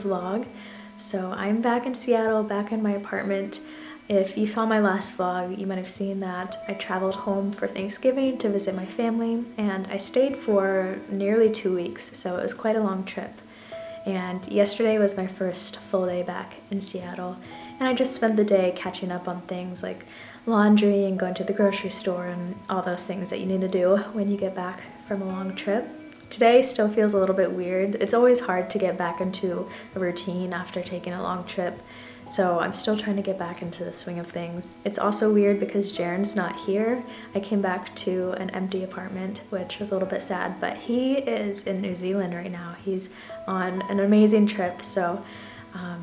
vlog. So I'm back in Seattle, back in my apartment. If you saw my last vlog, you might have seen that I traveled home for Thanksgiving to visit my family, and I stayed for nearly 2 weeks, so it was quite a long trip. And yesterday was my first full day back in Seattle, and I just spent the day catching up on things like laundry and going to the grocery store and all those things that you need to do when you get back from a long trip. Today still feels a little bit weird. It's always hard to get back into a routine after taking a long trip, so I'm still trying to get back into the swing of things. It's also weird because Jaren's not here. I came back to an empty apartment, which was a little bit sad, but he is in New Zealand right now. He's on an amazing trip, so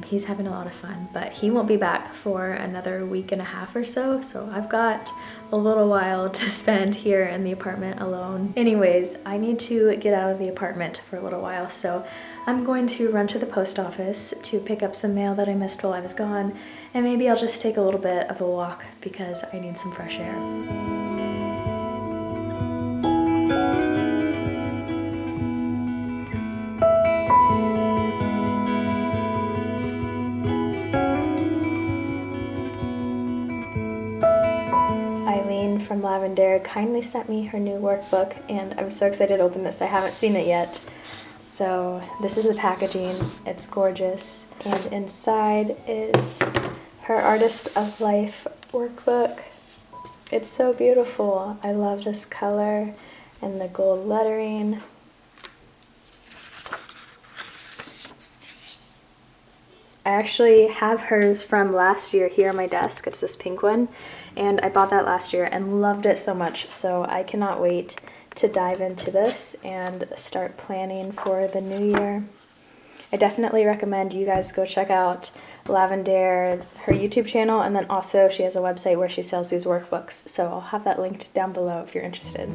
he's having a lot of fun, but he won't be back for another week and a half or so, so I've got a little while to spend here in the apartment alone. Anyways, I need to get out of the apartment for a little while, so I'm going to run to the post office to pick up some mail that I missed while I was gone, and maybe I'll just take a little bit of a walk because I need some fresh air. From Lavender kindly sent me her new workbook, and I'm so excited to open this. I haven't seen it yet. So this is the packaging. It's gorgeous, and inside is her Artist of Life workbook. It's so beautiful. I love this color and the gold lettering. I actually have hers from last year here on my desk. It's this pink one, and I bought that last year and loved it so much, so I cannot wait to dive into this and start planning for the new year. I definitely recommend you guys go check out Lavender, her YouTube channel, and then also she has a website where she sells these workbooks, so I'll have that linked down below if you're interested.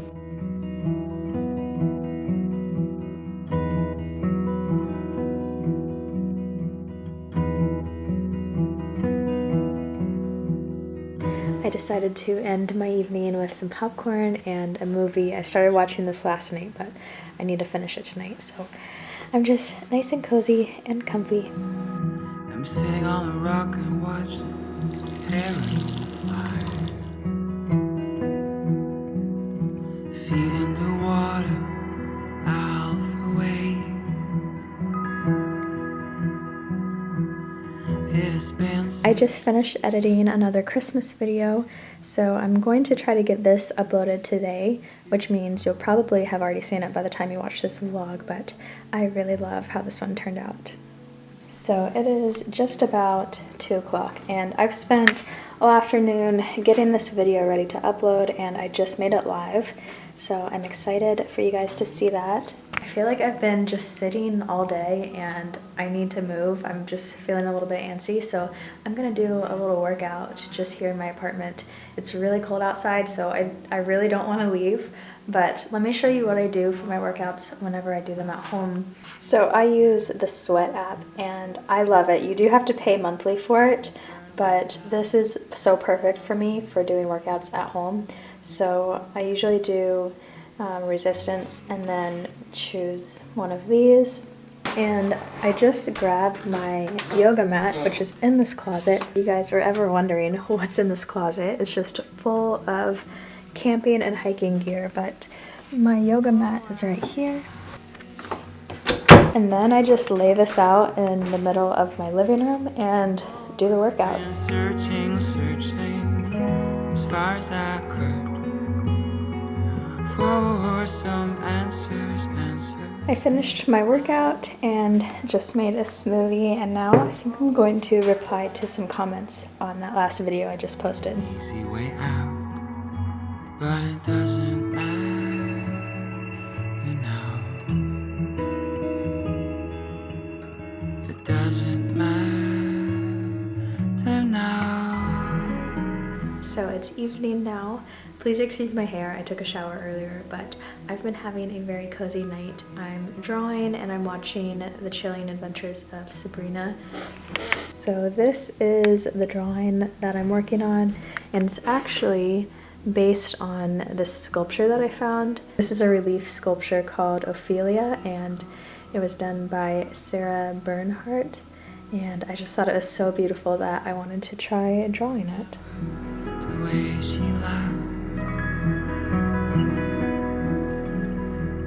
I decided to end my evening with some popcorn and a movie. I started watching this last night, but I need to finish it tonight, so I'm just nice and cozy and comfy. I'm sitting on a rock and watch heron fly, feet in the water, out the way. I just finished editing another Christmas video, so I'm going to try to get this uploaded today, which means you'll probably have already seen it by the time you watch this vlog, but I really love how this one turned out. So it is just about 2 o'clock, and I've spent all afternoon getting this video ready to upload, and I just made it live, so I'm excited for you guys to see that. I feel like I've been just sitting all day and I need to move. I'm just feeling a little bit antsy, so I'm gonna do a little workout just here in my apartment. It's really cold outside, so I really don't want to leave, but let me show you what I do for my workouts whenever I do them at home. So I use the Sweat app, and I love it. You do have to pay monthly for it, but this is so perfect for me for doing workouts at home. So I usually do resistance and then choose one of these, and I just grabbed my yoga mat, which is in this closet. If you guys are ever wondering what's in this closet, it's just full of camping and hiking gear, but my yoga mat is right here, and then I just lay this out in the middle of my living room and do the workout. Searching as far as I could for some answers. I finished my workout and just made a smoothie, and now I think I'm going to reply to some comments on that last video I just posted. Easy way out, but it doesn't matter now. It doesn't matter now. So it's evening now. Please excuse my hair, I took a shower earlier, but I've been having a very cozy night. I'm drawing and I'm watching The Chilling Adventures of Sabrina. So this is the drawing that I'm working on, and it's actually based on this sculpture that I found. This is a relief sculpture called Ophelia, and It was done by Sarah Bernhardt, and I just thought it was so beautiful that I wanted to try drawing it. The way she laughs,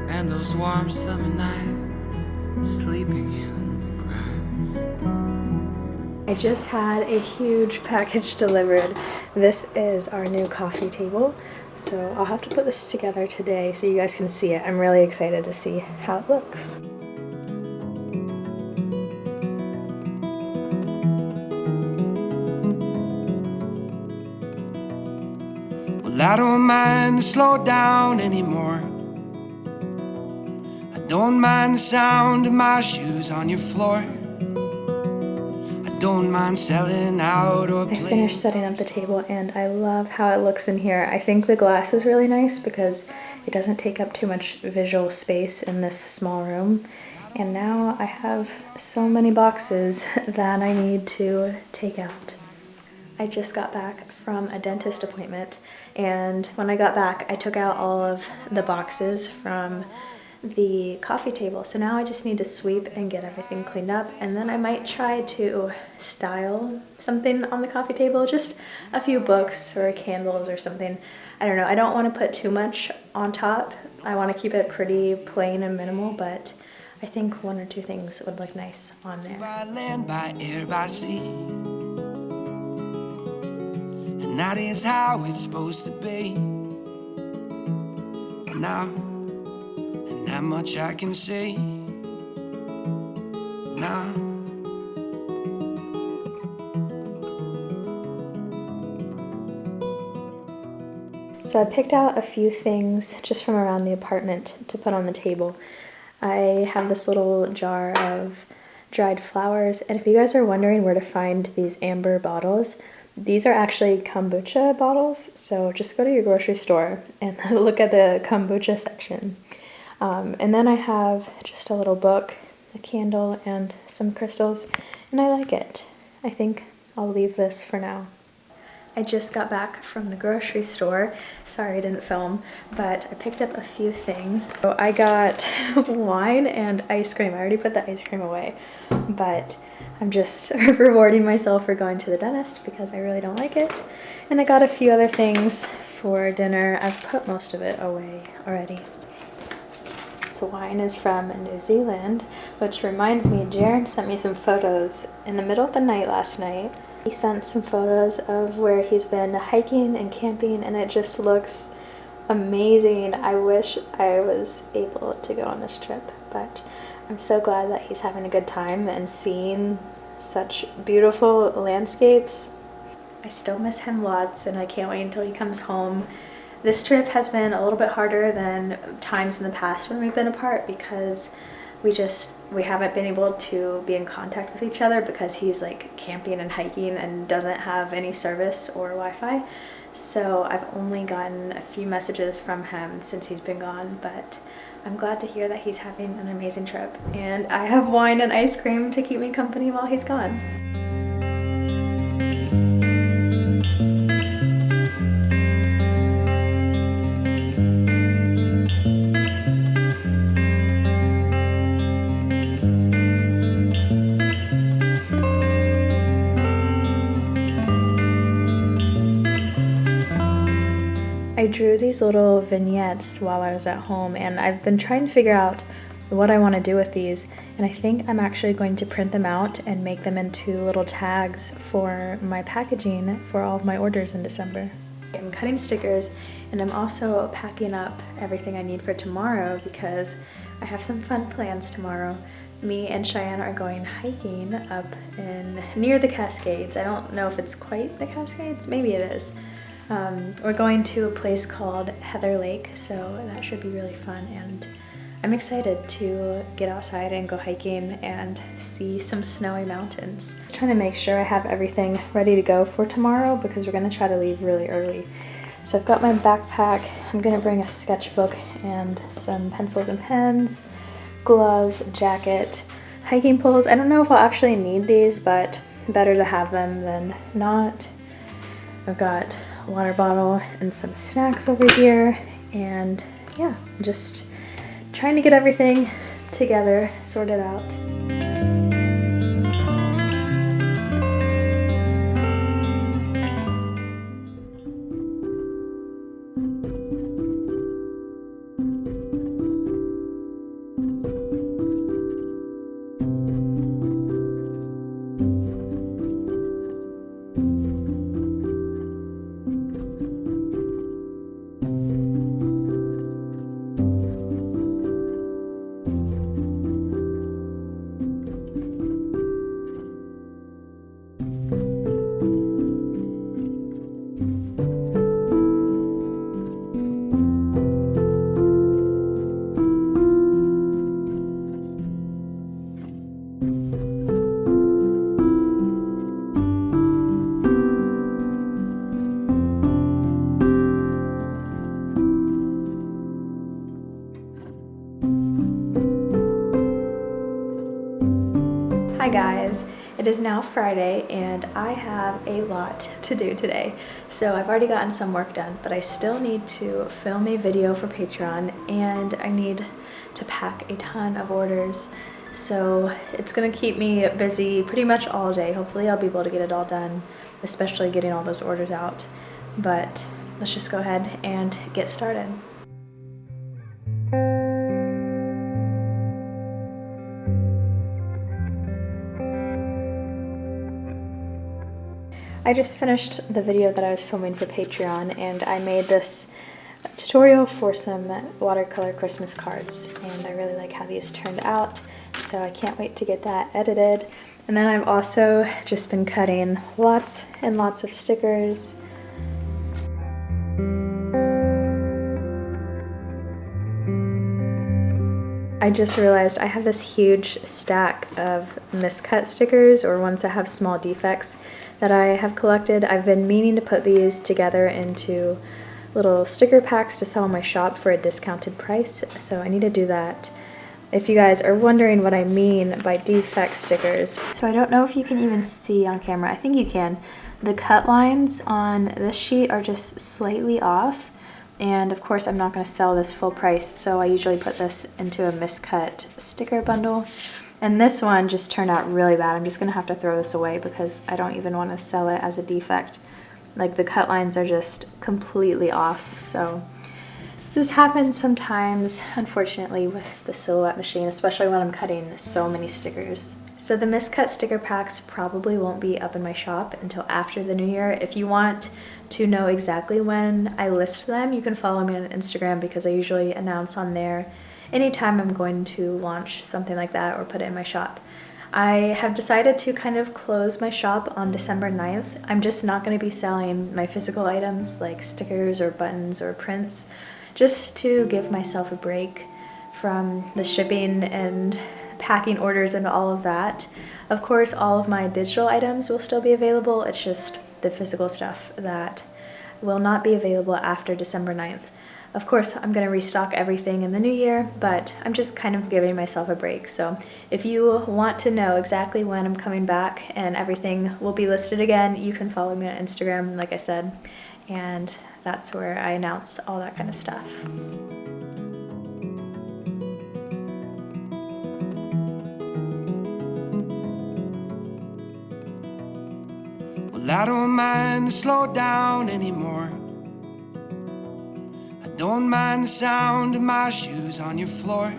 and those warm summer nights sleeping in the grass. I just had a huge package delivered. This is our new coffee table, so I'll have to put this together today so you guys can see it. I'm really excited to see how it looks. Well, I don't mind to slow down anymore. I don't mind the sound of my shoes on your floor. I don't mind selling out or I finished setting up the table and I love how it looks in here. I think the glass is really nice because it doesn't take up too much visual space in this small room. And now I have so many boxes that I need to take out. I just got back from a dentist appointment, and when I got back I took out all of the boxes from the coffee table. So now I just need to sweep and get everything cleaned up, and then I might try to style something on the coffee table, just a few books or candles or something. I don't know, I don't want to put too much on top. I want to keep it pretty plain and minimal, but I think one or two things would look nice on there. by land, by air, by sea. And that is how it's supposed to be. Now, and that much I can see. Now. So I picked out a few things just from around the apartment to put on the table. I have this little jar of dried flowers, and if you guys are wondering where to find these amber bottles, these are actually kombucha bottles, so just go to your grocery store and look at the kombucha section. And then I have just a little book, a candle, and some crystals, and I like it. I think I'll leave this for now. I just got back from the grocery store. Sorry I didn't film, but I picked up a few things. So I got wine and ice cream. I already put the ice cream away, but I'm just rewarding myself for going to the dentist because I really don't like it. And I got a few other things for dinner. I've put most of it away already. So wine is from New Zealand, which reminds me, Jared sent me some photos in the middle of the night last night. He sent some photos of where he's been hiking and camping, and it just looks amazing. I wish I was able to go on this trip, but I'm so glad that he's having a good time and seeing such beautiful landscapes. I still miss him lots, and I can't wait until he comes home. This trip has been a little bit harder than times in the past when we've been apart because we haven't been able to be in contact with each other because he's like camping and hiking and doesn't have any service or Wi-Fi. So I've only gotten a few messages from him since he's been gone, but I'm glad to hear that he's having an amazing trip. And I have wine and ice cream to keep me company while he's gone. I drew these little vignettes while I was at home, and I've been trying to figure out what I want to do with these, and I think I'm actually going to print them out and make them into little tags for my packaging for all of my orders in December. I'm cutting stickers, and I'm also packing up everything I need for tomorrow because I have some fun plans tomorrow. Me and Cheyenne are going hiking up near the Cascades. I don't know if it's quite the Cascades, maybe it is. We're going to a place called Heather Lake, so that should be really fun, and I'm excited to get outside and go hiking and see some snowy mountains. I'm trying to make sure I have everything ready to go for tomorrow because we're going to try to leave really early. So I've got my backpack. I'm going to bring a sketchbook and some pencils and pens, gloves, jacket, hiking poles. I don't know if I'll actually need these, but better to have them than not. I've got a water bottle and some snacks over here, and yeah, just trying to get everything together, sorted out. Hi guys, it is now Friday and I have a lot to do today. So I've already gotten some work done, but I still need to film a video for Patreon and I need to pack a ton of orders. So it's gonna keep me busy pretty much all day. Hopefully I'll be able to get it all done, especially getting all those orders out. But let's just go ahead and get started. I just finished the video that I was filming for Patreon and I made this tutorial for some watercolor Christmas cards and I really like how these turned out, so I can't wait to get that edited. And then I've also just been cutting lots and lots of stickers. I just realized I have this huge stack of miscut stickers, or ones that have small defects, that I have collected. I've been meaning to put these together into little sticker packs to sell in my shop for a discounted price, so I need to do that. If you guys are wondering what I mean by defect stickers, so I don't know if you can even see on camera, I think you can. The cut lines on this sheet are just slightly off, and of course I'm not going to sell this full price, so I usually put this into a miscut sticker bundle. And this one just turned out really bad. I'm just gonna have to throw this away because I don't even want to sell it as a defect. Like, the cut lines are just completely off. So this happens sometimes, unfortunately, with the Silhouette machine, especially when I'm cutting so many stickers. So the miscut sticker packs probably won't be up in my shop until after the new year. If you want to know exactly when I list them, you can follow me on Instagram because I usually announce on there anytime I'm going to launch something like that or put it in my shop. I have decided to kind of close my shop on December 9th. I'm just not going to be selling my physical items like stickers or buttons or prints, just to give myself a break from the shipping and packing orders and all of that. Of course, all of my digital items will still be available. It's just the physical stuff that will not be available after December 9th. Of course, I'm going to restock everything in the new year, but I'm just kind of giving myself a break. So if you want to know exactly when I'm coming back and everything will be listed again, you can follow me on Instagram, like I said, and that's where I announce all that kind of stuff. Well, I don't mind to slow down anymore. Don't mind the sound of my shoes on your floor.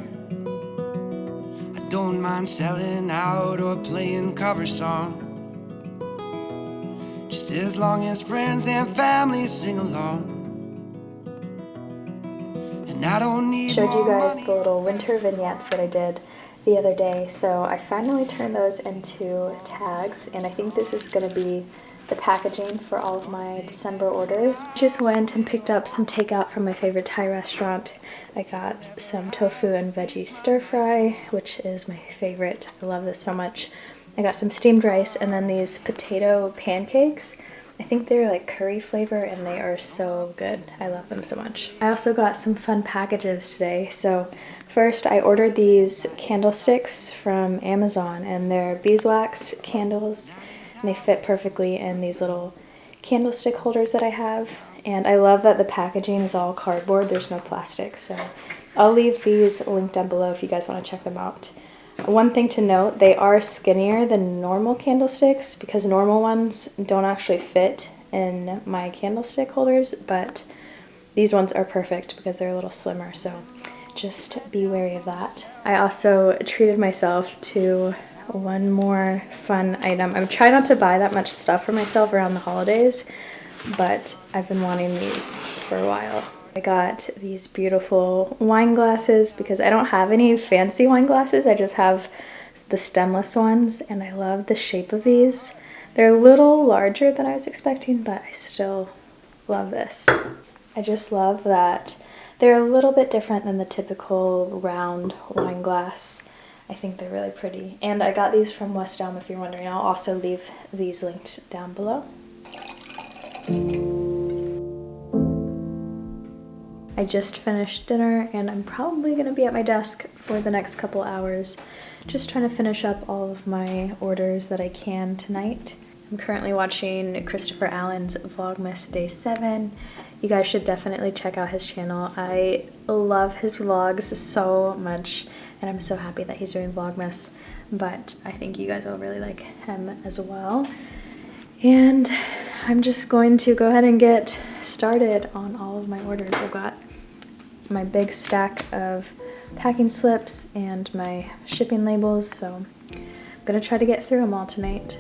I don't mind selling out or playing cover song, just as long as friends and family sing along. And I don't need Showed you guys money. the little winter vignettes that I did the other day, so I finally turned those into tags, and I think this is going to be the packaging for all of my December orders. Just went and picked up some takeout from my favorite Thai restaurant. I got some tofu and veggie stir fry, which is my favorite. I love this so much. I got some steamed rice and then these potato pancakes. I think they're like curry flavor and they are so good. I love them so much. I also got some fun packages today. So first I ordered these candlesticks from Amazon, and they're beeswax candles. And they fit perfectly in these little candlestick holders that I have. And I love that the packaging is all cardboard, there's no plastic, so I'll leave these linked down below if you guys want to check them out. One thing to note, they are skinnier than normal candlesticks because normal ones don't actually fit in my candlestick holders, but these ones are perfect because they're a little slimmer, so just be wary of that. I also treated myself to one more fun item. I'm trying not to buy that much stuff for myself around the holidays, but I've been wanting these for a while. I got these beautiful wine glasses because I don't have any fancy wine glasses. I just have the stemless ones, and I love the shape of these. They're a little larger than I was expecting, but I still love this. I just love that they're a little bit different than the typical round wine glass. I think they're really pretty. And I got these from West Elm, if you're wondering. I'll also leave these linked down below. I just finished dinner and I'm probably gonna be at my desk for the next couple hours, just trying to finish up all of my orders that I can tonight. I'm currently watching Christopher Allen's Vlogmas Day 7. You guys should definitely check out his channel. I love his vlogs so much, and I'm so happy that he's doing Vlogmas, but I think you guys will really like him as well. And I'm just going to go ahead and get started on all of my orders. I've got my big stack of packing slips and my shipping labels, so I'm gonna try to get through them all tonight.